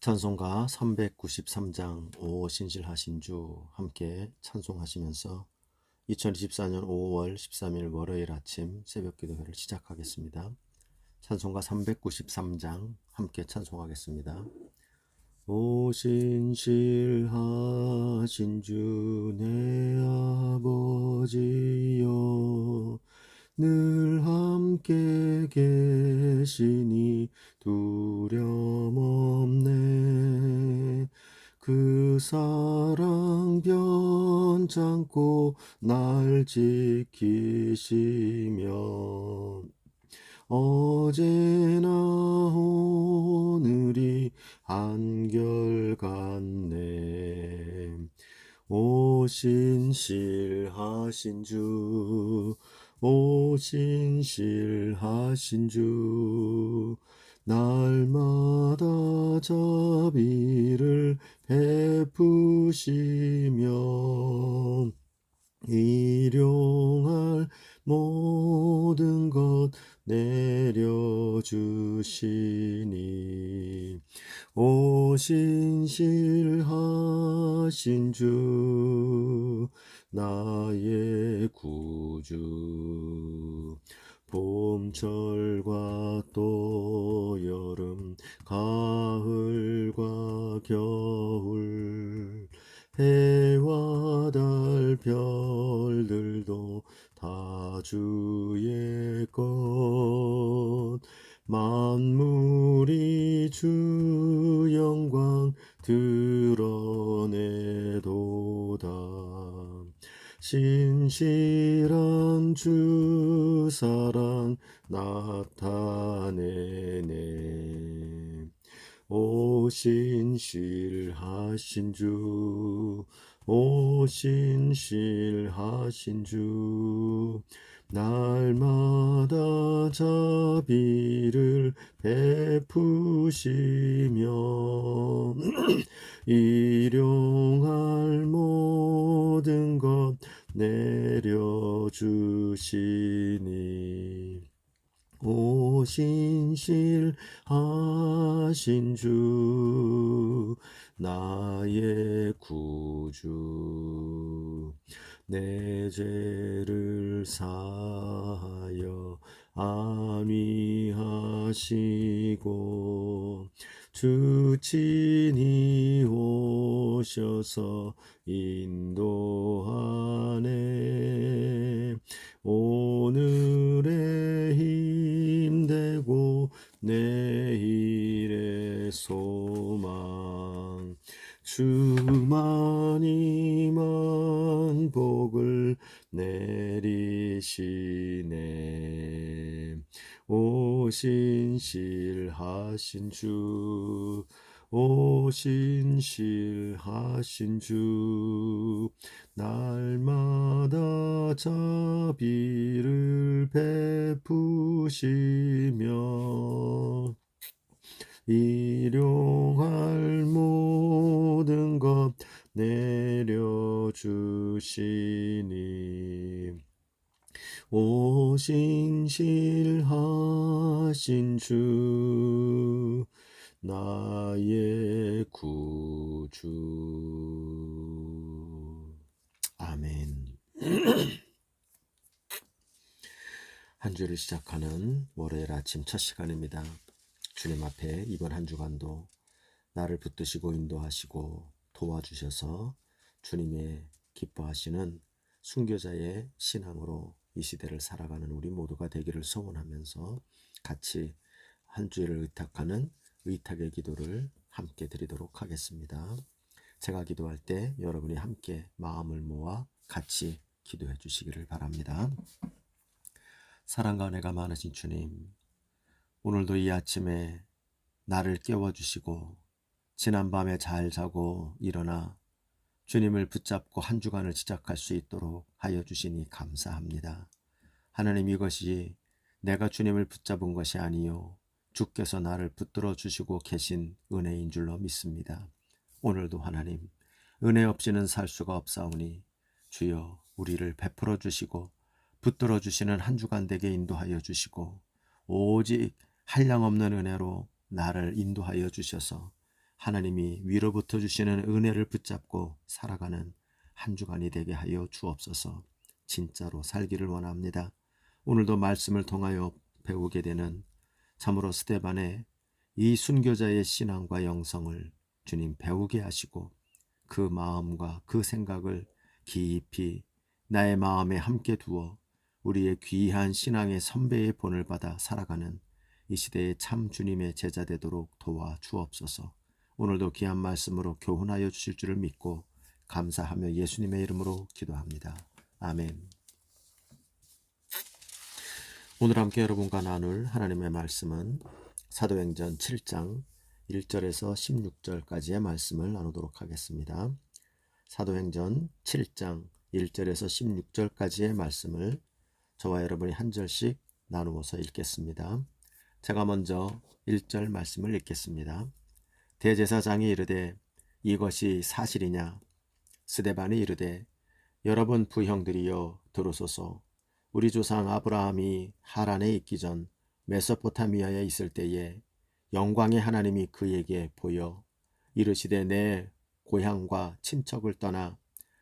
찬송가 393장 오 신실하신 주 함께 찬송하시면서 2024년 5월 13일 월요일 아침 새벽 기도회를 시작하겠습니다. 찬송가 393장 함께 찬송하겠습니다. 오 신실하신 주 내 아버지여 늘 함께 계시니 두려움 없네. 그 사랑 변찮고 날 지키시며 어제나 오늘이 한결같네. 오 신실하신 주, 오 신실하신 주, 날마다 자비를 베푸시며 일용할 모든 것 내려주시니 오 신실하신 주 나의 구주 봄철과 또 여름 가을과 겨울 해와 달 별들도 다 주의 것 만물이 주 영광 드러내도다. 신실한 주 사랑 나타내네. 오 신실하신 주, 오 신실하신 주, 날마다 자비를 베푸시며 일용할 모든 것 내려주시니 오 신실하신 주 나의 구주 내 죄를 사하여 안위하시고 주 친히 오셔서 인도하네. 오늘의 힘되고 내일의 소망 주만이만 복을 내리시네. 오 신실하신 주, 오 신실하신 주 날마다 자비를 베푸시며 일용할 모든 것 내려주시니 오 신실하신 주 나의 구주. 아멘. 한 주를 시작하는 월요일 아침 첫 시간입니다. 주님 앞에 이번 한 주간도 나를 붙드시고 인도하시고 도와주셔서 주님의 기뻐하시는 순교자의 신앙으로 이 시대를 살아가는 우리 모두가 되기를 소원하면서 같이 한 주일을 의탁하는 의탁의 기도를 함께 드리도록 하겠습니다. 제가 기도할 때 여러분이 함께 마음을 모아 같이 기도해 주시기를 바랍니다. 사랑과 은혜가 많으신 주님, 오늘도 이 아침에 나를 깨워주시고 지난밤에 잘 자고 일어나 주님을 붙잡고 한 주간을 시작할 수 있도록 하여 주시니 감사합니다. 하나님, 이것이 내가 주님을 붙잡은 것이 아니요 주께서 나를 붙들어 주시고 계신 은혜인 줄로 믿습니다. 오늘도 하나님, 은혜 없이는 살 수가 없사오니 주여 우리를 베풀어 주시고 붙들어 주시는 한 주간 되게 인도하여 주시고 오직 한량없는 은혜로 나를 인도하여 주셔서 하나님이 위로부터 주시는 은혜를 붙잡고 살아가는 한 주간이 되게 하여 주옵소서. 진짜로 살기를 원합니다. 오늘도 말씀을 통하여 배우게 되는 참으로 스데반의 이 순교자의 신앙과 영성을 주님 배우게 하시고 그 마음과 그 생각을 깊이 나의 마음에 함께 두어 우리의 귀한 신앙의 선배의 본을 받아 살아가는 이 시대의 참 주님의 제자 되도록 도와 주옵소서. 오늘도 귀한 말씀으로 교훈하여 주실 줄을 믿고 감사하며 예수님의 이름으로 기도합니다. 아멘. 오늘 함께 여러분과 나눌 하나님의 말씀은 사도행전 7장 1절에서 16절까지의 말씀을 나누도록 하겠습니다. 사도행전 7장 1절에서 16절까지의 말씀을 저와 여러분이 한 절씩 나누어서 읽겠습니다. 제가 먼저 1절 말씀을 읽겠습니다. 대제사장이 이르되 이것이 사실이냐? 스데반이 이르되 여러분 부형들이여 들으소서. 우리 조상 아브라함이 하란에 있기 전 메소포타미아에 있을 때에 영광의 하나님이 그에게 보여 이르시되 내 고향과 친척을 떠나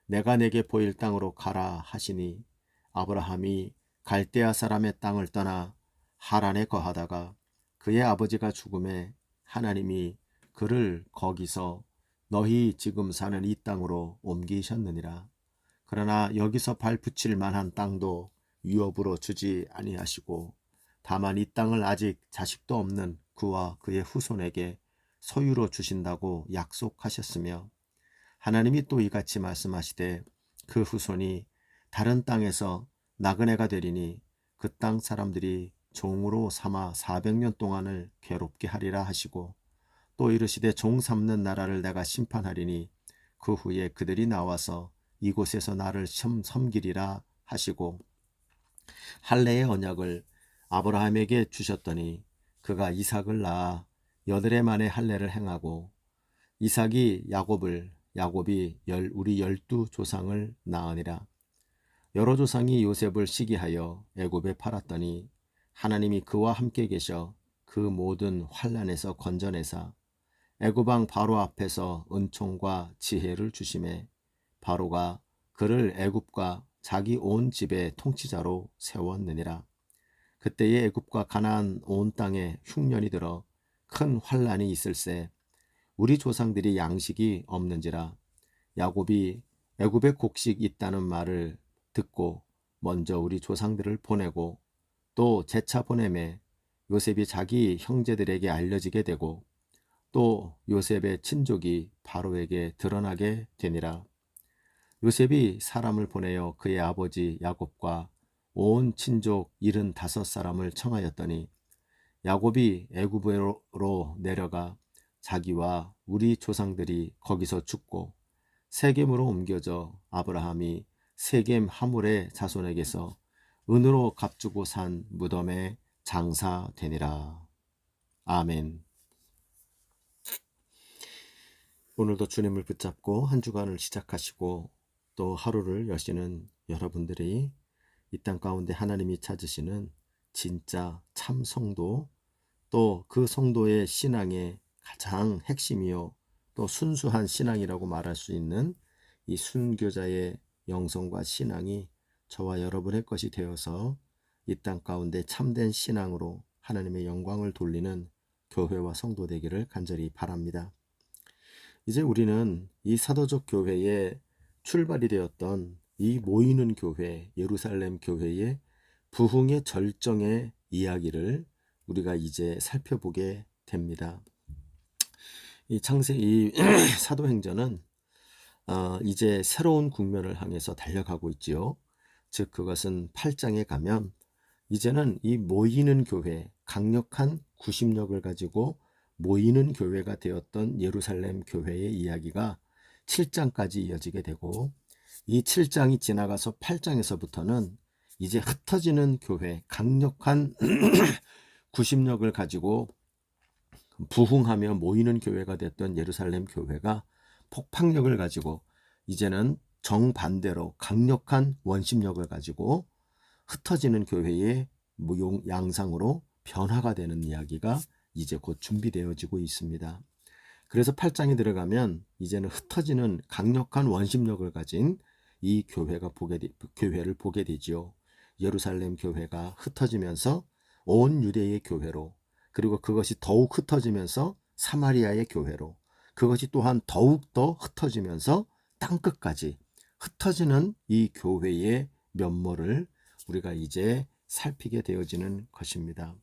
내가 내게 보일 땅으로 가라 하시니 아브라함이 갈대아 사람의 땅을 떠나 하란에 거하다가 그의 아버지가 죽음에 하나님이 그를 거기서 너희 지금 사는 이 땅으로 옮기셨느니라. 그러나 여기서 발 붙일 만한 땅도 유업으로 주지 아니하시고 다만 이 땅을 아직 자식도 없는 그와 그의 후손에게 소유로 주신다고 약속하셨으며 하나님이 또 이같이 말씀하시되 그 후손이 다른 땅에서 나그네가 되리니 그 땅 사람들이 종으로 삼아 400년 동안을 괴롭게 하리라 하시고 또 이르시되 종 삼는 나라를 내가 심판하리니 그 후에 그들이 나와서 이곳에서 나를 섬기리라 하시고 할례의 언약을 아브라함에게 주셨더니 그가 이삭을 낳아 8해 만에 할례를 행하고 이삭이 야곱을 야곱이 우리 12조상을 낳으니라. 여러 조상이 요셉을 시기하여 애굽에 팔았더니 하나님이 그와 함께 계셔 그 모든 환난에서 건져내사 애굽 왕 바로 앞에서 은총과 지혜를 주심에 바로가 그를 애굽과 자기 온 집의 통치자로 세웠느니라. 그때에 애굽과 가나안 온 땅에 흉년이 들어 큰 환난이 있을세 우리 조상들이 양식이 없는지라. 야곱이 애굽에 곡식 있다는 말을 듣고 먼저 우리 조상들을 보내고 또 재차 보내매 요셉이 자기 형제들에게 알려지게 되고 또 요셉의 친족이 바로에게 드러나게 되니라. 요셉이 사람을 보내어 그의 아버지 야곱과 온 친족 75사람을 청하였더니 야곱이 애굽으로 내려가 자기와 우리 조상들이 거기서 죽고 세겜으로 옮겨져 아브라함이 세겜 하물의 자손에게서 은으로 값주고 산 무덤에 장사되니라. 아멘. 오늘도 주님을 붙잡고 한 주간을 시작하시고 또 하루를 여시는 여러분들이 이 땅 가운데 하나님이 찾으시는 진짜 참 성도 또 그 성도의 신앙의 가장 핵심이요 또 순수한 신앙이라고 말할 수 있는 이 순교자의 영성과 신앙이 저와 여러분의 것이 되어서 이 땅 가운데 참된 신앙으로 하나님의 영광을 돌리는 교회와 성도 되기를 간절히 바랍니다. 이제 우리는 이 사도적 교회의 출발이 되었던 이 모이는 교회, 예루살렘 교회의 부흥의 절정의 이야기를 우리가 이제 살펴보게 됩니다. 이 사도행전은 이제 새로운 국면을 향해서 달려가고 있지요. 즉 그것은 8장에 가면 이제는 이 모이는 교회, 강력한 구심력을 가지고 모이는 교회가 되었던 예루살렘 교회의 이야기가 7장까지 이어지게 되고 이 7장이 지나가서 8장에서부터는 이제 흩어지는 교회, 강력한 구심력을 가지고 부흥하며 모이는 교회가 됐던 예루살렘 교회가 폭발력을 가지고 이제는 정반대로 강력한 원심력을 가지고 흩어지는 교회의 양상으로 변화가 되는 이야기가 이제 곧 준비되어지고 있습니다. 그래서 8장에 들어가면 이제는 흩어지는 강력한 원심력을 가진 이 교회를 보게 되지요. 예루살렘 교회가 흩어지면서 온 유대의 교회로, 그리고 그것이 더욱 흩어지면서 사마리아의 교회로, 그것이 또한 더욱더 흩어지면서 땅끝까지 흩어지는 이 교회의 면모를 우리가 이제 살피게 되어지는 것입니다.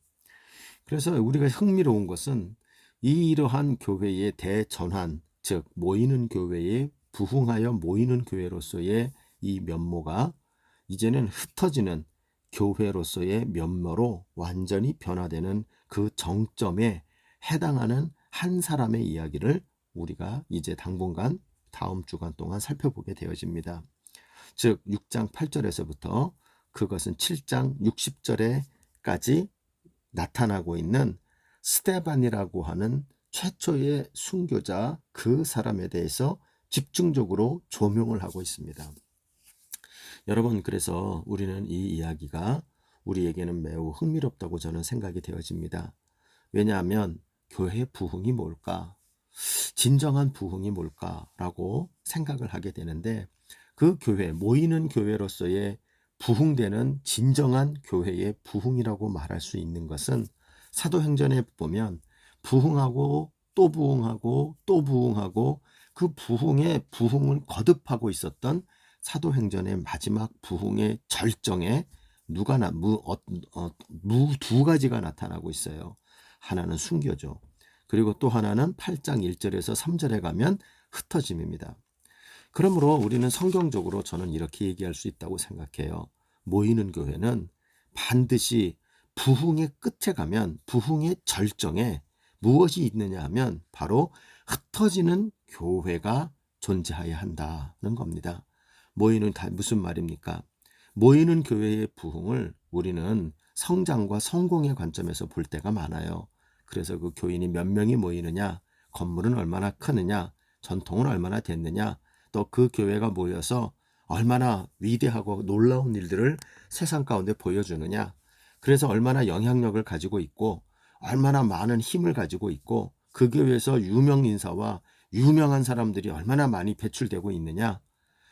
그래서 우리가 흥미로운 것은 이러한 교회의 대전환, 즉 모이는 교회에 부흥하여 모이는 교회로서의 이 면모가 이제는 흩어지는 교회로서의 면모로 완전히 변화되는 그 정점에 해당하는 한 사람의 이야기를 우리가 이제 당분간 다음 주간 동안 살펴보게 되어집니다. 즉 6장 8절에서부터 그것은 7장 60절에까지 나타나고 있는 스데반이라고 하는 최초의 순교자, 그 사람에 대해서 집중적으로 조명을 하고 있습니다. 여러분, 그래서 우리는 이 이야기가 우리에게는 매우 흥미롭다고 저는 생각이 되어집니다. 왜냐하면 교회의 부흥이 뭘까? 진정한 부흥이 뭘까라고 생각을 하게 되는데, 그 교회, 모이는 교회로서의 부흥되는 진정한 교회의 부흥이라고 말할 수 있는 것은 사도행전에 보면 부흥하고 또 부흥하고 또 부흥하고 그 부흥의 부흥을 거듭하고 있었던 사도행전의 마지막 부흥의 절정에 두 가지가 나타나고 있어요. 하나는 순교죠. 그리고 또 하나는 8장 1절에서 3절에 가면 흩어짐입니다. 그러므로 우리는 성경적으로 저는 이렇게 얘기할 수 있다고 생각해요. 모이는 교회는 반드시 부흥의 끝에 가면, 부흥의 절정에 무엇이 있느냐 하면 바로 흩어지는 교회가 존재해야 한다는 겁니다. 모이는 무슨 말입니까? 모이는 교회의 부흥을 우리는 성장과 성공의 관점에서 볼 때가 많아요. 그래서 그 교인이 몇 명이 모이느냐, 건물은 얼마나 크느냐, 전통은 얼마나 됐느냐, 또 그 교회가 모여서 얼마나 위대하고 놀라운 일들을 세상 가운데 보여주느냐, 그래서 얼마나 영향력을 가지고 있고 얼마나 많은 힘을 가지고 있고 그 교회에서 유명 인사와 유명한 사람들이 얼마나 많이 배출되고 있느냐,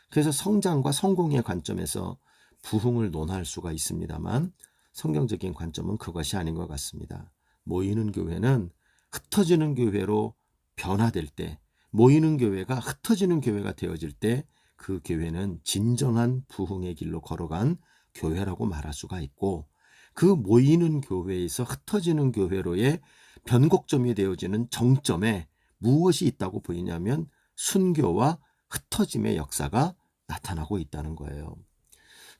그래서 성장과 성공의 관점에서 부흥을 논할 수가 있습니다만 성경적인 관점은 그것이 아닌 것 같습니다. 모이는 교회는 흩어지는 교회로 변화될 때, 모이는 교회가 흩어지는 교회가 되어질 때 그 교회는 진정한 부흥의 길로 걸어간 교회라고 말할 수가 있고, 그 모이는 교회에서 흩어지는 교회로의 변곡점이 되어지는 정점에 무엇이 있다고 보이냐면 순교와 흩어짐의 역사가 나타나고 있다는 거예요.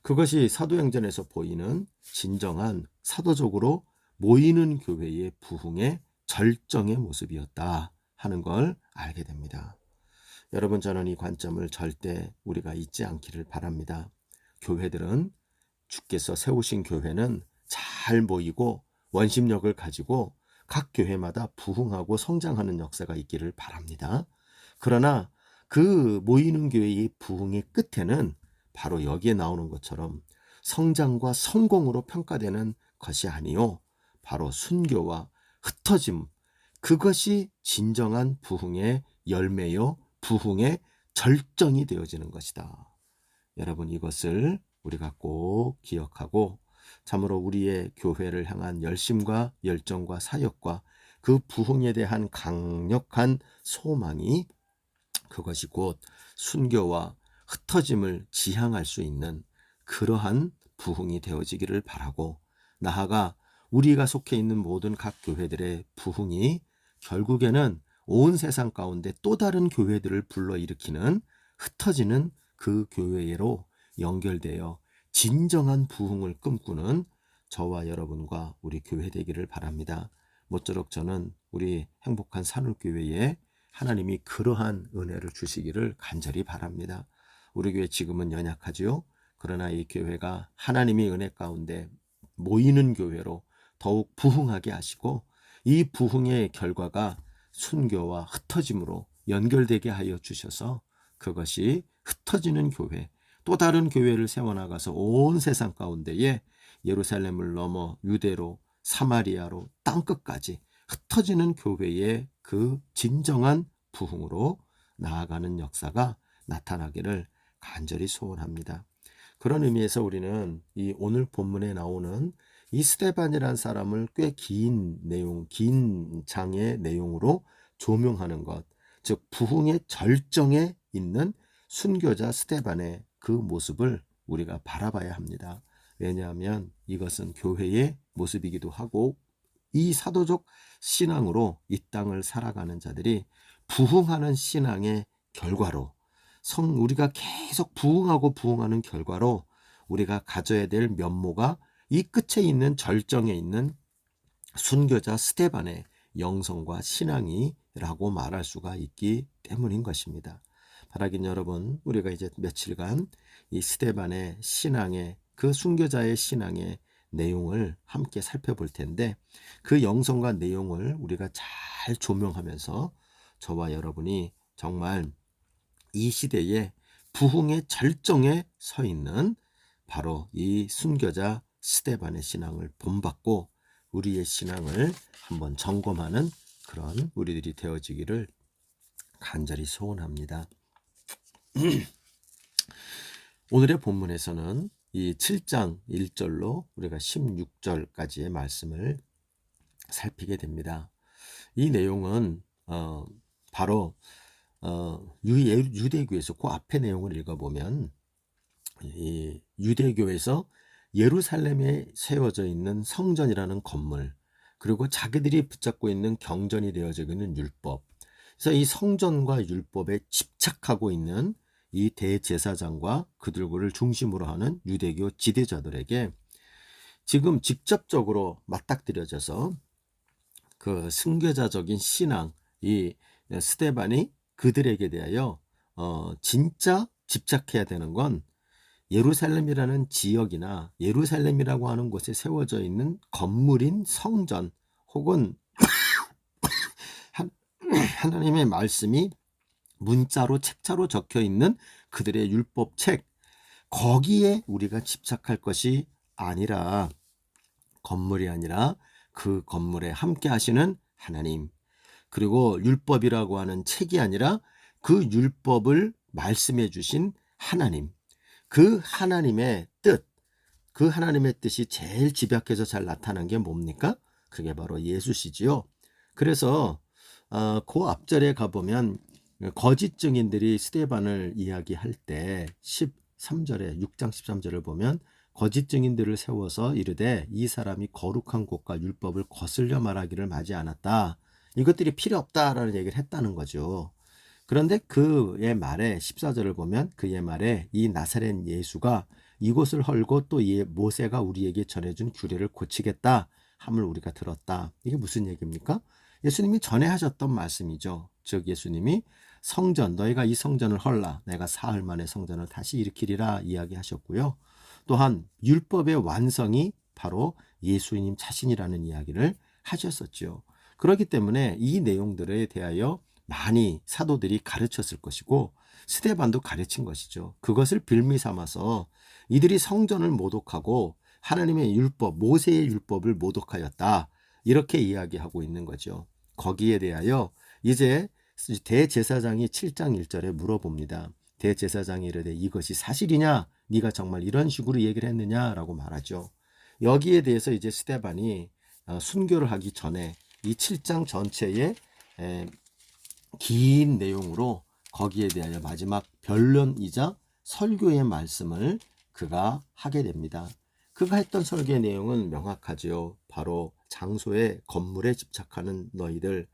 그것이 사도행전에서 보이는 진정한 사도적으로 모이는 교회의 부흥의 절정의 모습이었다 하는 걸 알게 됩니다. 여러분, 저는 이 관점을 절대 우리가 잊지 않기를 바랍니다. 교회들은, 주께서 세우신 교회는 잘 모이고 원심력을 가지고 각 교회마다 부흥하고 성장하는 역사가 있기를 바랍니다. 그러나 그 모이는 교회의 부흥의 끝에는 바로 여기에 나오는 것처럼 성장과 성공으로 평가되는 것이 아니요, 바로 순교와 흩어짐, 그것이 진정한 부흥의 열매요, 부흥의 절정이 되어지는 것이다. 여러분, 이것을 우리가 꼭 기억하고 참으로 우리의 교회를 향한 열심과 열정과 사역과 그 부흥에 대한 강력한 소망이, 그것이 곧 순교와 흩어짐을 지향할 수 있는 그러한 부흥이 되어지기를 바라고, 나아가 우리가 속해 있는 모든 각 교회들의 부흥이 결국에는 온 세상 가운데 또 다른 교회들을 불러일으키는, 흩어지는 그 교회로 연결되어 진정한 부흥을 꿈꾸는 저와 여러분과 우리 교회 되기를 바랍니다. 모쪼록 저는 우리 행복한 산울교회에 하나님이 그러한 은혜를 주시기를 간절히 바랍니다. 우리 교회 지금은 연약하지요. 그러나 이 교회가 하나님의 은혜 가운데 모이는 교회로 더욱 부흥하게 하시고, 이 부흥의 결과가 순교와 흩어짐으로 연결되게 하여 주셔서 그것이 흩어지는 교회, 또 다른 교회를 세워나가서 온 세상 가운데에 예루살렘을 넘어 유대로, 사마리아로, 땅끝까지 흩어지는 교회의 그 진정한 부흥으로 나아가는 역사가 나타나기를 간절히 소원합니다. 그런 의미에서 우리는 이 오늘 본문에 나오는 이 스데반이라는 사람을 꽤 긴 내용, 긴 장의 내용으로 조명하는 것, 즉 부흥의 절정에 있는 순교자 스데반의 그 모습을 우리가 바라봐야 합니다. 왜냐하면 이것은 교회의 모습이기도 하고 이 사도적 신앙으로 이 땅을 살아가는 자들이 부흥하는 신앙의 결과로 우리가 계속 부흥하고 부흥하는 결과로 우리가 가져야 될 면모가 이 끝에 있는 절정에 있는 순교자 스데반의 영성과 신앙이라고 말할 수가 있기 때문인 것입니다. 바라긴 여러분, 우리가 이제 며칠간 이 스데반의 신앙의 그 순교자의 신앙의 내용을 함께 살펴볼 텐데 그 영성과 내용을 우리가 잘 조명하면서 저와 여러분이 정말 이 시대에 부흥의 절정에 서 있는 바로 이 순교자 스데반의 신앙을 본받고 우리의 신앙을 한번 점검하는 그런 우리들이 되어지기를 간절히 소원합니다. 오늘의 본문에서는 이 7장 1절로 우리가 16절까지의 말씀을 살피게 됩니다. 이 내용은 바로 유대교에서 그 앞의 내용을 읽어보면 이 유대교에서 예루살렘에 세워져 있는 성전이라는 건물, 그리고 자기들이 붙잡고 있는 경전이 되어져 있는 율법, 그래서 이 성전과 율법에 집착하고 있는 이 대제사장과 그들을 중심으로 하는 유대교 지도자들에게 지금 직접적으로 맞닥뜨려져서 그 순교자적인 신앙, 이 스데반이 그들에게 대하여 진짜 집착해야 되는 건 예루살렘이라는 지역이나 예루살렘이라고 하는 곳에 세워져 있는 건물인 성전 혹은 하나님의 말씀이 문자로 책자로 적혀 있는 그들의 율법 책, 거기에 우리가 집착할 것이 아니라 건물이 아니라 그 건물에 함께 하시는 하나님, 그리고 율법이라고 하는 책이 아니라 그 율법을 말씀해 주신 하나님, 그 하나님의 뜻, 그 하나님의 뜻이 제일 집약해서 잘 나타난 게 뭡니까? 그게 바로 예수시지요. 그래서 그 앞절에 가보면 거짓 증인들이 스데반을 이야기할 때 13절에 6장 13절을 보면 거짓 증인들을 세워서 이르되 이 사람이 거룩한 곳과 율법을 거슬려 말하기를 마지 않았다. 이것들이 필요 없다라는 얘기를 했다는 거죠. 그런데 그의 말에 14절을 보면 그의 말에 이 나사렛 예수가 이곳을 헐고 또 모세가 우리에게 전해준 규례를 고치겠다 함을 우리가 들었다. 이게 무슨 얘기입니까? 예수님이 전에 하셨던 말씀이죠. 즉 예수님이 성전, 너희가 이 성전을 헐라 내가 사흘 만에 성전을 다시 일으키리라 이야기하셨고요. 또한 율법의 완성이 바로 예수님 자신이라는 이야기를 하셨었죠. 그렇기 때문에 이 내용들에 대하여 많이 사도들이 가르쳤을 것이고 스데반도 가르친 것이죠. 그것을 빌미 삼아서 이들이 성전을 모독하고 하나님의 율법, 모세의 율법을 모독하였다. 이렇게 이야기하고 있는 거죠. 거기에 대하여 이제 대제사장이 7장 1절에 물어봅니다. 대제사장이 이르되 이것이 사실이냐? 네가 정말 이런 식으로 얘기를 했느냐라고 말하죠. 여기에 대해서 이제 스데반이 순교를 하기 전에 이 7장 전체의 긴 내용으로 거기에 대하여 마지막 변론이자 설교의 말씀을 그가 하게 됩니다. 그가 했던 설교의 내용은 명확하지요. 바로 장소의 건물에 집착하는 너희들,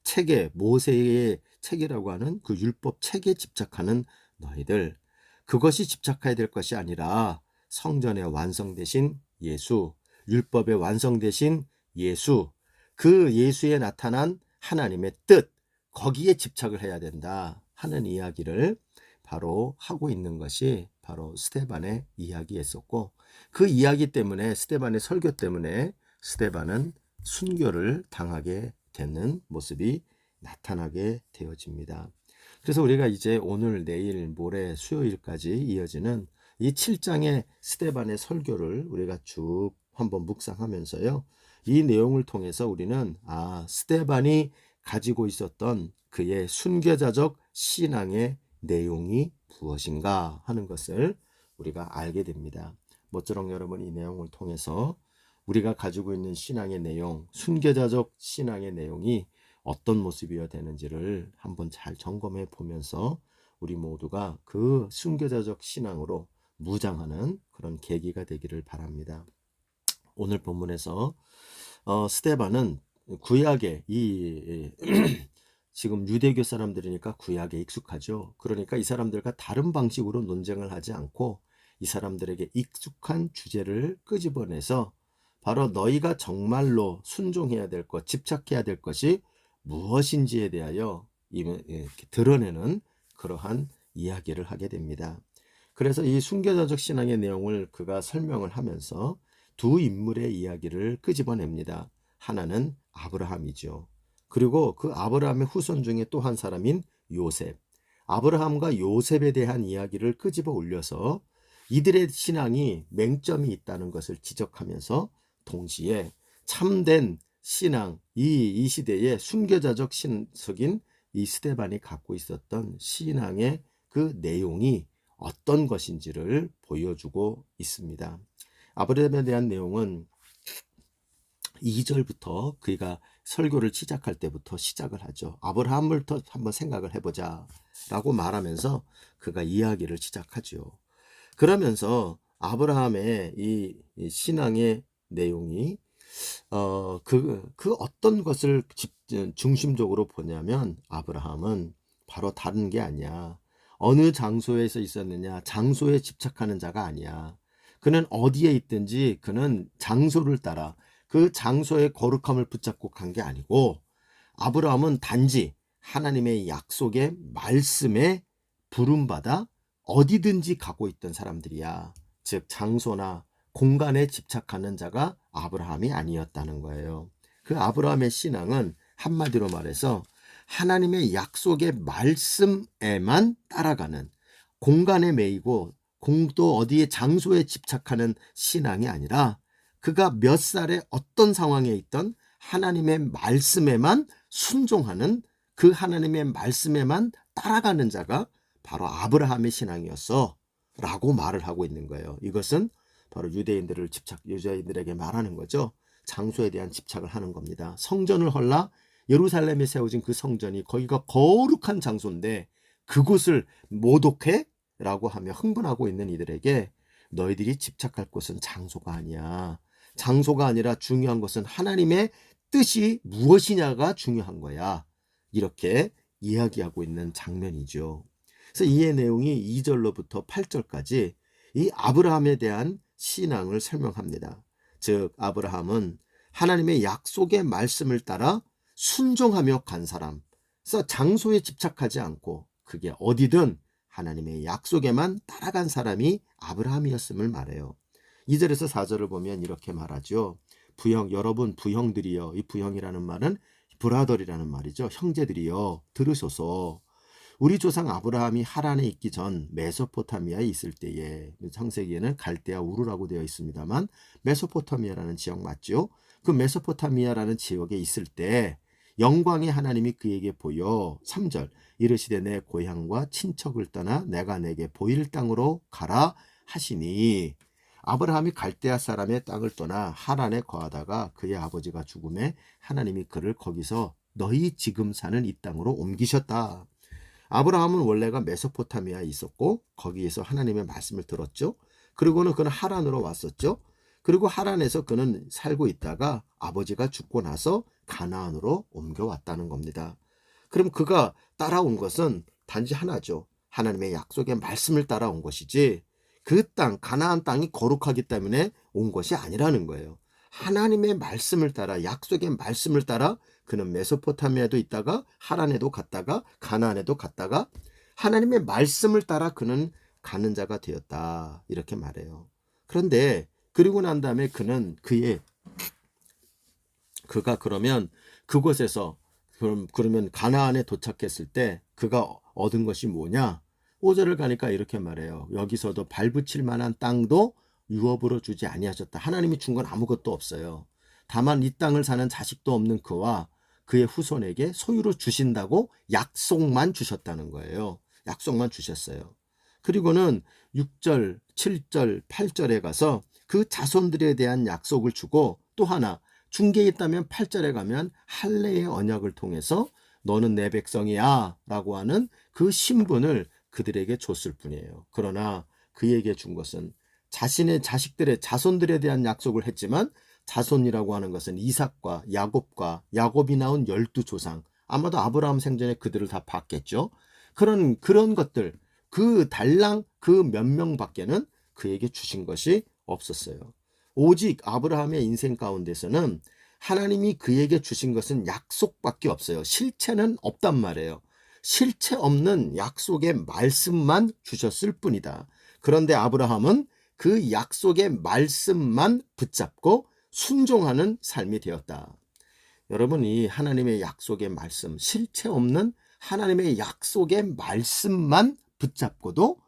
책에 모세의 책이라고 하는 그 율법 책에 집착하는 너희들, 그것이 집착해야 될 것이 아니라 성전의 완성되신 예수, 율법의 완성되신 예수, 그 예수에 나타난 하나님의 뜻, 거기에 집착을 해야 된다 하는 이야기를 바로 하고 있는 것이 바로 스데반의 이야기였었고, 그 이야기 때문에 스데반의 설교 때문에 스데반은 순교를 당하게 되는 모습이 나타나게 되어집니다. 그래서 우리가 이제 오늘, 내일, 모레, 수요일까지 이어지는 이 7장의 스데반의 설교를 우리가 쭉 한번 묵상하면서요, 이 내용을 통해서 우리는 스데반이 가지고 있었던 그의 순교자적 신앙의 내용이 무엇인가 하는 것을 우리가 알게 됩니다. 모쪼록 여러분, 이 내용을 통해서 우리가 가지고 있는 신앙의 내용, 순교자적 신앙의 내용이 어떤 모습이어야 되는지를 한번 잘 점검해 보면서 우리 모두가 그 순교자적 신앙으로 무장하는 그런 계기가 되기를 바랍니다. 오늘 본문에서 스데반은 구약의 지금 유대교 사람들이니까 구약에 익숙하죠. 그러니까 이 사람들과 다른 방식으로 논쟁을 하지 않고 이 사람들에게 익숙한 주제를 끄집어내서 바로 너희가 정말로 순종해야 될 것, 집착해야 될 것이 무엇인지에 대하여 이렇게 드러내는 그러한 이야기를 하게 됩니다. 그래서 이 순교자적 신앙의 내용을 그가 설명을 하면서 두 인물의 이야기를 끄집어냅니다. 하나는 아브라함이죠. 그리고 그 아브라함의 후손 중에 또 한 사람인 요셉. 아브라함과 요셉에 대한 이야기를 끄집어 올려서 이들의 신앙이 맹점이 있다는 것을 지적하면서 동시에 참된 신앙, 이 시대의 순교자적 신석인 이 스데반이 갖고 있었던 신앙의 그 내용이 어떤 것인지를 보여주고 있습니다. 아브라함에 대한 내용은 2절부터 그가 설교를 시작할 때부터 시작을 하죠. 아브라함부터 한번 생각을 해보자 라고 말하면서 그가 이야기를 시작하죠. 그러면서 아브라함의 이 신앙의 내용이 그 어떤 것을 중심적으로 보냐면 아브라함은 바로 다른 게 아니야. 어느 장소에서 있었느냐, 장소에 집착하는 자가 아니야. 그는 어디에 있든지 그는 장소를 따라 그 장소의 거룩함을 붙잡고 간 게 아니고, 아브라함은 단지 하나님의 약속의 말씀에 부름받아 어디든지 가고 있던 사람들이야. 즉 장소나 공간에 집착하는 자가 아브라함이 아니었다는 거예요. 그 아브라함의 신앙은 한마디로 말해서 하나님의 약속의 말씀에만 따라가는, 공간에 매이고 공도 어디에 장소에 집착하는 신앙이 아니라 그가 몇 살에 어떤 상황에 있던 하나님의 말씀에만 순종하는, 그 하나님의 말씀에만 따라가는 자가 바로 아브라함의 신앙이었어 라고 말을 하고 있는 거예요. 이것은 바로 유대인들에게 말하는 거죠. 장소에 대한 집착을 하는 겁니다. 성전을 헐라 예루살렘에 세워진 그 성전이 거기가 거룩한 장소인데 그곳을 모독해? 라고 하며 흥분하고 있는 이들에게 너희들이 집착할 곳은 장소가 아니야. 장소가 아니라 중요한 것은 하나님의 뜻이 무엇이냐가 중요한 거야. 이렇게 이야기하고 있는 장면이죠. 그래서 이의 내용이 2절로부터 8절까지 이 아브라함에 대한 신앙을 설명합니다. 즉 아브라함은 하나님의 약속의 말씀을 따라 순종하며 간 사람. 그래서 장소에 집착하지 않고 그게 어디든 하나님의 약속에만 따라간 사람이 아브라함이었음을 말해요. 2절에서 4절을 보면 이렇게 말하죠. 여러분 부형들이여, 이 부형이라는 말은 브라더리라는 말이죠. 형제들이여 들으소서. 우리 조상 아브라함이 하란에 있기 전 메소포타미아에 있을 때에, 창세기에는 갈대아 우르라고 되어 있습니다만 메소포타미아라는 지역 맞죠? 그 메소포타미아라는 지역에 있을 때 영광의 하나님이 그에게 보여 3절 이르시되 내 고향과 친척을 떠나 내가 내게 보일 땅으로 가라 하시니, 아브라함이 갈대아 사람의 땅을 떠나 하란에 거하다가 그의 아버지가 죽음에 하나님이 그를 거기서 너희 지금 사는 이 땅으로 옮기셨다. 아브라함은 원래가 메소포타미아에 있었고 거기에서 하나님의 말씀을 들었죠. 그리고는 그는 하란으로 왔었죠. 그리고 하란에서 그는 살고 있다가 아버지가 죽고 나서 가나안으로 옮겨왔다는 겁니다. 그럼 그가 따라온 것은 단지 하나죠. 하나님의 약속의 말씀을 따라온 것이지 그 땅, 가나안 땅이 거룩하기 때문에 온 것이 아니라는 거예요. 하나님의 말씀을 따라, 약속의 말씀을 따라 그는 메소포타미아도 있다가 하란에도 갔다가 가나안에도 갔다가 하나님의 말씀을 따라 그는 가는 자가 되었다. 이렇게 말해요. 그런데 그리고 난 다음에 그가 그러면 그곳에서 그러면 가나안에 도착했을 때 그가 얻은 것이 뭐냐? 5절을 가니까 이렇게 말해요. 여기서도 발붙일 만한 땅도 유업으로 주지 아니하셨다. 하나님이 준 건 아무것도 없어요. 다만 이 땅을 사는 자식도 없는 그와 그의 후손에게 소유로 주신다고 약속만 주셨다는 거예요. 약속만 주셨어요. 그리고는 6절, 7절, 8절에 가서 그 자손들에 대한 약속을 주고 또 하나 중개에 있다면 8절에 가면 할례의 언약을 통해서 너는 내 백성이야 라고 하는 그 신분을 그들에게 줬을 뿐이에요. 그러나 그에게 준 것은 자신의 자식들의 자손들에 대한 약속을 했지만 자손이라고 하는 것은 이삭과 야곱과 야곱이 낳은 12조상, 아마도 아브라함 생전에 그들을 다 봤겠죠. 그런 것들, 그 달랑 그 몇 명밖에는 그에게 주신 것이 없었어요. 오직 아브라함의 인생 가운데서는 하나님이 그에게 주신 것은 약속밖에 없어요. 실체는 없단 말이에요. 실체 없는 약속의 말씀만 주셨을 뿐이다. 그런데 아브라함은 그 약속의 말씀만 붙잡고 순종하는 삶이 되었다. 여러분, 이 하나님의 약속의 말씀, 실체 없는 하나님의 약속의 말씀만 붙잡고도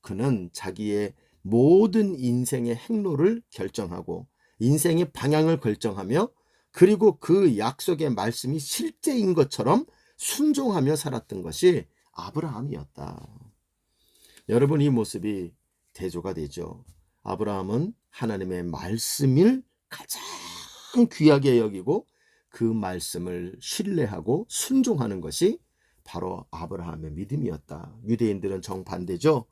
그는 자기의 모든 인생의 행로를 결정하고 인생의 방향을 결정하며 그리고 그 약속의 말씀이 실제인 것처럼 순종하며 살았던 것이 아브라함이었다. 여러분, 이 모습이 대조가 되죠. 아브라함은 하나님의 말씀을 가장 귀하게 여기고 그 말씀을 신뢰하고 순종하는 것이 바로 아브라함의 믿음이었다. 유대인들은 정반대죠.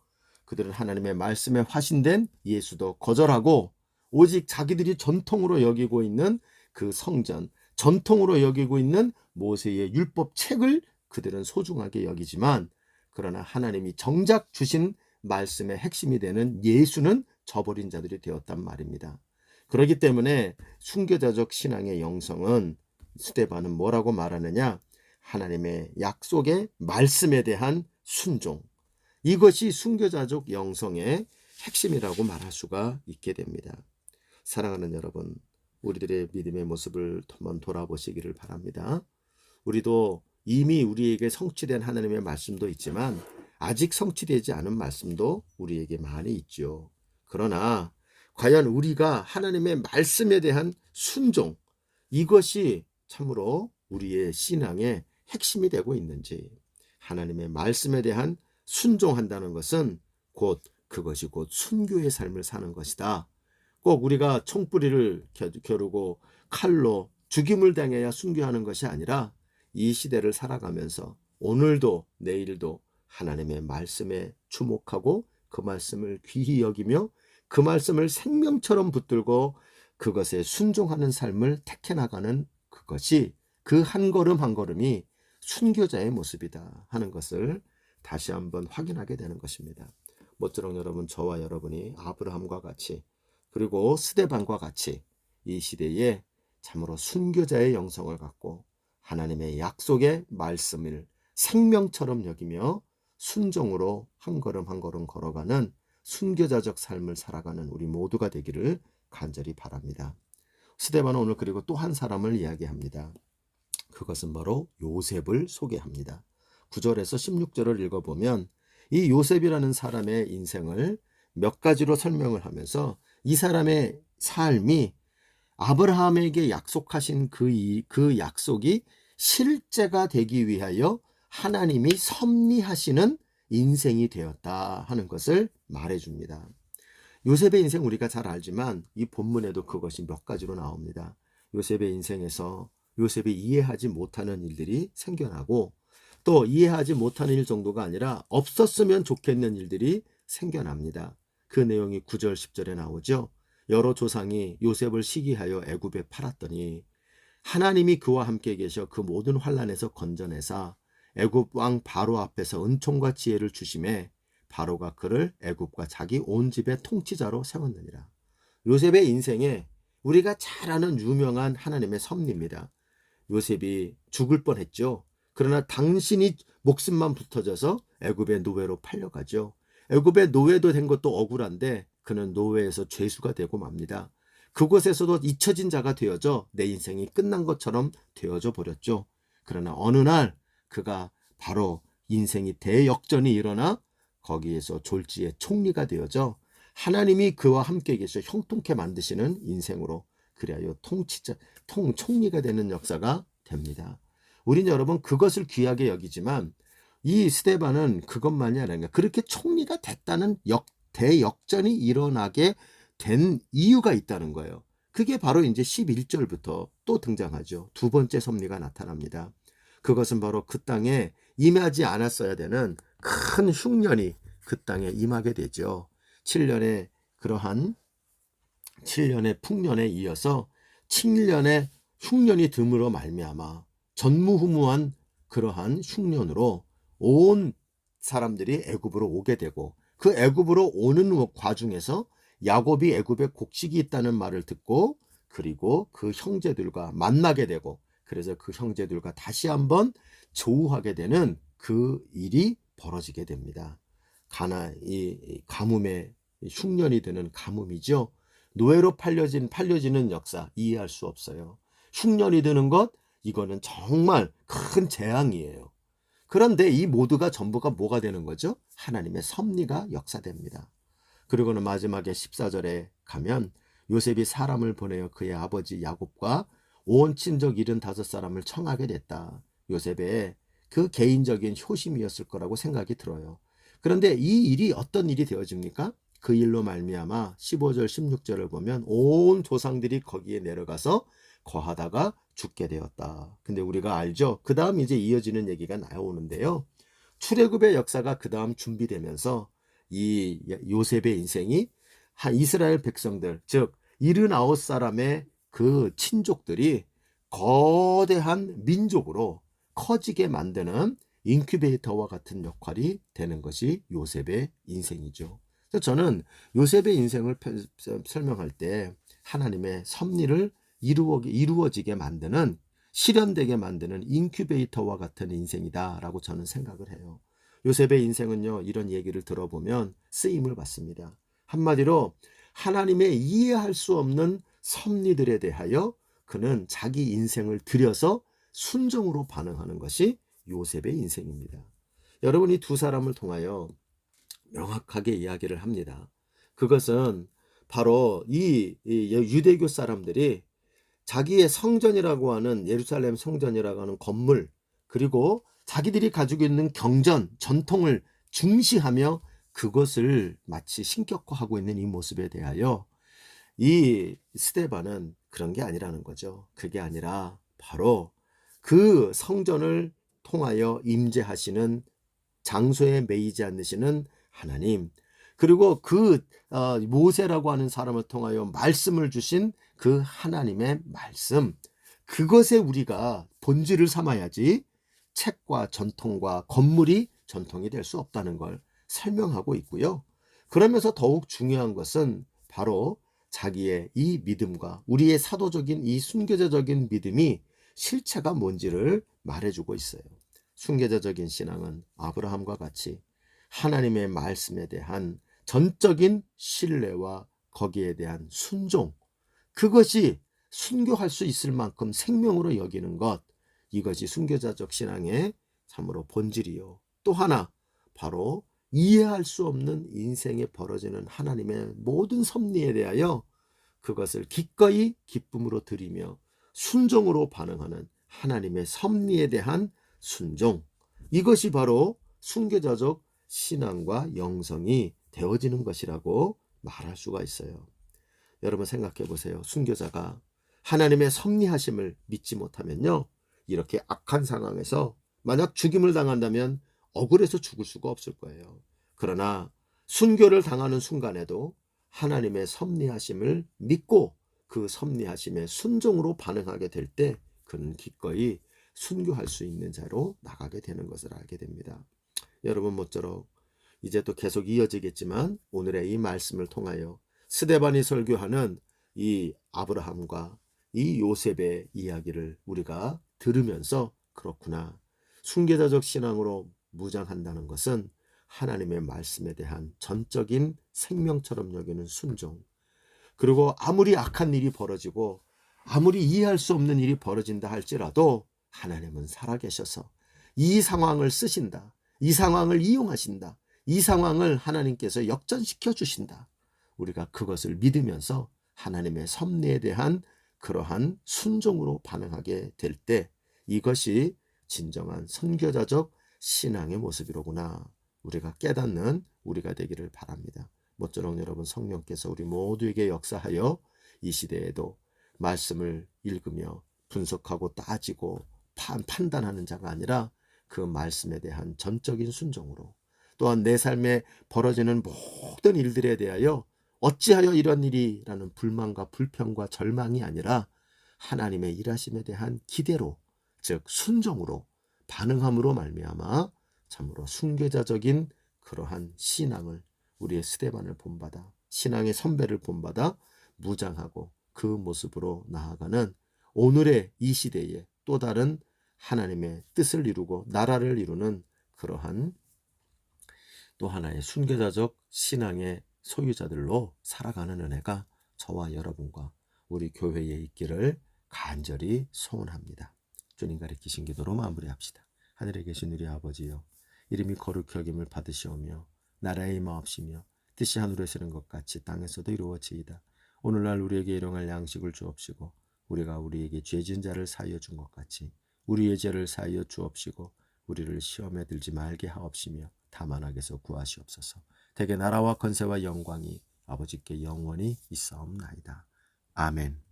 그들은 하나님의 말씀에 화신된 예수도 거절하고 오직 자기들이 전통으로 여기고 있는 그 성전, 전통으로 여기고 있는 모세의 율법 책을 그들은 소중하게 여기지만 그러나 하나님이 정작 주신 말씀의 핵심이 되는 예수는 저버린 자들이 되었단 말입니다. 그렇기 때문에 순교자적 신앙의 영성은 스데반은 뭐라고 말하느냐? 하나님의 약속의 말씀에 대한 순종. 이것이 순교자적 영성의 핵심이라고 말할 수가 있게 됩니다. 사랑하는 여러분, 우리들의 믿음의 모습을 한번 돌아보시기를 바랍니다. 우리도 이미 우리에게 성취된 하나님의 말씀도 있지만 아직 성취되지 않은 말씀도 우리에게 많이 있죠. 그러나 과연 우리가 하나님의 말씀에 대한 순종, 이것이 참으로 우리의 신앙의 핵심이 되고 있는지, 하나님의 말씀에 대한 순종한다는 것은 그것이 곧 순교의 삶을 사는 것이다. 꼭 우리가 총뿌리를 겨루고 칼로 죽임을 당해야 순교하는 것이 아니라 이 시대를 살아가면서 오늘도 내일도 하나님의 말씀에 주목하고 그 말씀을 귀히 여기며 그 말씀을 생명처럼 붙들고 그것에 순종하는 삶을 택해 나가는 그것이 그 한 걸음 한 걸음이 순교자의 모습이다 하는 것을 다시 한번 확인하게 되는 것입니다. 모쪼록 여러분, 저와 여러분이 아브라함과 같이 그리고 스데반과 같이 이 시대에 참으로 순교자의 영성을 갖고 하나님의 약속의 말씀을 생명처럼 여기며 순종으로 한 걸음 한 걸음 걸어가는 순교자적 삶을 살아가는 우리 모두가 되기를 간절히 바랍니다. 스데반은 오늘 그리고 또 한 사람을 이야기합니다. 그것은 바로 요셉을 소개합니다. 9절에서 16절을 읽어보면 이 요셉이라는 사람의 인생을 몇 가지로 설명을 하면서 이 사람의 삶이 아브라함에게 약속하신 그 약속이 실제가 되기 위하여 하나님이 섭리하시는 인생이 되었다 하는 것을 말해줍니다. 요셉의 인생 우리가 잘 알지만 이 본문에도 그것이 몇 가지로 나옵니다. 요셉의 인생에서 요셉이 이해하지 못하는 일들이 생겨나고 또 이해하지 못하는 일 정도가 아니라 없었으면 좋겠는 일들이 생겨납니다. 그 내용이 9절 10절에 나오죠. 여러 조상이 요셉을 시기하여 애굽에 팔았더니 하나님이 그와 함께 계셔 그 모든 환난에서 건져내사 애굽 왕 바로 앞에서 은총과 지혜를 주심에 바로가 그를 애굽과 자기 온 집의 통치자로 세웠느니라. 요셉의 인생에 우리가 잘 아는 유명한 하나님의 섭리입니다. 요셉이 죽을 뻔했죠. 그러나 당신이 목숨만 붙어져서 애굽의 노예로 팔려가죠. 애굽의 노예도 된 것도 억울한데 그는 노예에서 죄수가 되고 맙니다. 그곳에서도 잊혀진 자가 되어져 내 인생이 끝난 것처럼 되어져 버렸죠. 그러나 어느 날 그가 바로 인생이 대역전이 일어나 거기에서 졸지의 총리가 되어져 하나님이 그와 함께 계셔 형통케 만드시는 인생으로 그래야 총리가 되는 역사가 됩니다. 우린 여러분 그것을 귀하게 여기지만 이 스데반은 그것만이 아니라 그렇게 총리가 됐다는 대역전이 일어나게 된 이유가 있다는 거예요. 그게 바로 이제 11절부터 또 등장하죠. 두 번째 섭리가 나타납니다. 그것은 바로 그 땅에 임하지 않았어야 되는 큰 흉년이 그 땅에 임하게 되죠. 7년의 풍년에 이어서 7년의 흉년이 듦으로 말미암아 전무후무한 그러한 흉년으로 온 사람들이 애굽으로 오게 되고, 그 애굽으로 오는 과중에서 야곱이 애굽에 곡식이 있다는 말을 듣고 그리고 그 형제들과 만나게 되고, 그래서 그 형제들과 다시 한번 조우하게 되는 그 일이 벌어지게 됩니다. 이 가뭄의 흉년이 드는 가뭄이죠. 노예로 팔려지는 역사 이해할 수 없어요. 흉년이 드는 것, 이거는 정말 큰 재앙이에요. 그런데 이 모두가 전부가 뭐가 되는 거죠? 하나님의 섭리가 역사됩니다. 그리고는 마지막에 14절에 가면 요셉이 사람을 보내어 그의 아버지 야곱과 온 친족 75사람을 청하게 됐다. 요셉의 그 개인적인 효심이었을 거라고 생각이 들어요. 그런데 이 일이 어떤 일이 되어집니까? 그 일로 말미암아 15절 16절을 보면 온 조상들이 거기에 내려가서 거하다가 죽게 되었다. 근데 우리가 알죠? 그 다음 이제 이어지는 얘기가 나오는데요. 출애굽의 역사가 그 다음 준비되면서 이 요셉의 인생이 한 이스라엘 백성들, 즉 79사람의 그 친족들이 거대한 민족으로 커지게 만드는 인큐베이터와 같은 역할이 되는 것이 요셉의 인생이죠. 그래서 저는 요셉의 인생을 설명할 때 하나님의 섭리를 이루어지게 만드는, 실현되게 만드는 인큐베이터와 같은 인생이다라고 저는 생각을 해요. 요셉의 인생은요, 이런 얘기를 들어보면 쓰임을 받습니다. 한마디로 하나님의 이해할 수 없는 섭리들에 대하여 그는 자기 인생을 들여서 순종으로 반응하는 것이 요셉의 인생입니다. 여러분이 두 사람을 통하여 명확하게 이야기를 합니다. 그것은 바로 이 유대교 사람들이 자기의 성전이라고 하는, 예루살렘 성전이라고 하는 건물, 그리고 자기들이 가지고 있는 전통을 중시하며 그것을 마치 신격화하고 있는 이 모습에 대하여 이 스데반은 그런 게 아니라는 거죠. 그게 아니라 바로 그 성전을 통하여 임재하시는, 장소에 매이지 않으시는 하나님, 그리고 그 모세라고 하는 사람을 통하여 말씀을 주신 그 하나님의 말씀, 그것에 우리가 본질을 삼아야지 책과 전통과 건물이 전통이 될 수 없다는 걸 설명하고 있고요. 그러면서 더욱 중요한 것은 바로 자기의 이 믿음과 우리의 사도적인 이 순교자적인 믿음이 실체가 뭔지를 말해주고 있어요. 순교자적인 신앙은 아브라함과 같이 하나님의 말씀에 대한 전적인 신뢰와 거기에 대한 순종, 그것이 순교할 수 있을 만큼 생명으로 여기는 것, 이것이 순교자적 신앙의 참으로 본질이요. 또 하나, 바로 이해할 수 없는 인생에 벌어지는 하나님의 모든 섭리에 대하여 그것을 기꺼이 기쁨으로 드리며 순종으로 반응하는 하나님의 섭리에 대한 순종, 이것이 바로 순교자적 신앙과 영성이 되어지는 것이라고 말할 수가 있어요. 여러분 생각해 보세요. 순교자가 하나님의 섭리하심을 믿지 못하면요, 이렇게 악한 상황에서 만약 죽임을 당한다면 억울해서 죽을 수가 없을 거예요. 그러나 순교를 당하는 순간에도 하나님의 섭리하심을 믿고 그 섭리하심에 순종으로 반응하게 될 때 그는 기꺼이 순교할 수 있는 자로 나가게 되는 것을 알게 됩니다. 여러분 모쪼록 이제 또 계속 이어지겠지만 오늘의 이 말씀을 통하여 스데반이 설교하는 이 아브라함과 이 요셉의 이야기를 우리가 들으면서, 그렇구나, 순교자적 신앙으로 무장한다는 것은 하나님의 말씀에 대한 전적인 생명처럼 여기는 순종, 그리고 아무리 악한 일이 벌어지고 아무리 이해할 수 없는 일이 벌어진다 할지라도 하나님은 살아계셔서 이 상황을 쓰신다, 이 상황을 이용하신다, 이 상황을 하나님께서 역전시켜 주신다. 우리가 그것을 믿으면서 하나님의 섭리에 대한 그러한 순종으로 반응하게 될 때 이것이 진정한 선교자적 신앙의 모습이로구나 우리가 깨닫는 우리가 되기를 바랍니다. 모쪼록 여러분 성령께서 우리 모두에게 역사하여 이 시대에도 말씀을 읽으며 분석하고 따지고 판단하는 자가 아니라 그 말씀에 대한 전적인 순종으로 또한 내 삶에 벌어지는 모든 일들에 대하여 어찌하여 이런 일이라는 불만과 불평과 절망이 아니라 하나님의 일하심에 대한 기대로 즉 순종으로 반응함으로 말미암아 참으로 순교자적인 그러한 신앙을 우리의 스데반을 본받아 신앙의 선배를 본받아 무장하고 그 모습으로 나아가는 오늘의 이 시대에 또 다른 하나님의 뜻을 이루고 나라를 이루는 그러한 또 하나의 순교자적 신앙의 소유자들로 살아가는 은혜가 저와 여러분과 우리 교회에 있기를 간절히 소원합니다. 주님 가리키신 기도로 마무리합시다. 하늘에 계신 우리 아버지여 이름이 거룩히 여김을 받으시오며 나라의 임하옵시며 뜻이 하늘에서 이룬 것 같이 땅에서도 이루어지이다. 오늘날 우리에게 일용할 양식을 주옵시고 우리가 우리에게 죄진 자를 사하여 준 것 같이 우리의 죄를 사하여 주옵시고 우리를 시험에 들지 말게 하옵시며 다만 악에서 구하시옵소서. 대개 나라와 권세와 영광이 아버지께 영원히 있사옵나이다. 아멘.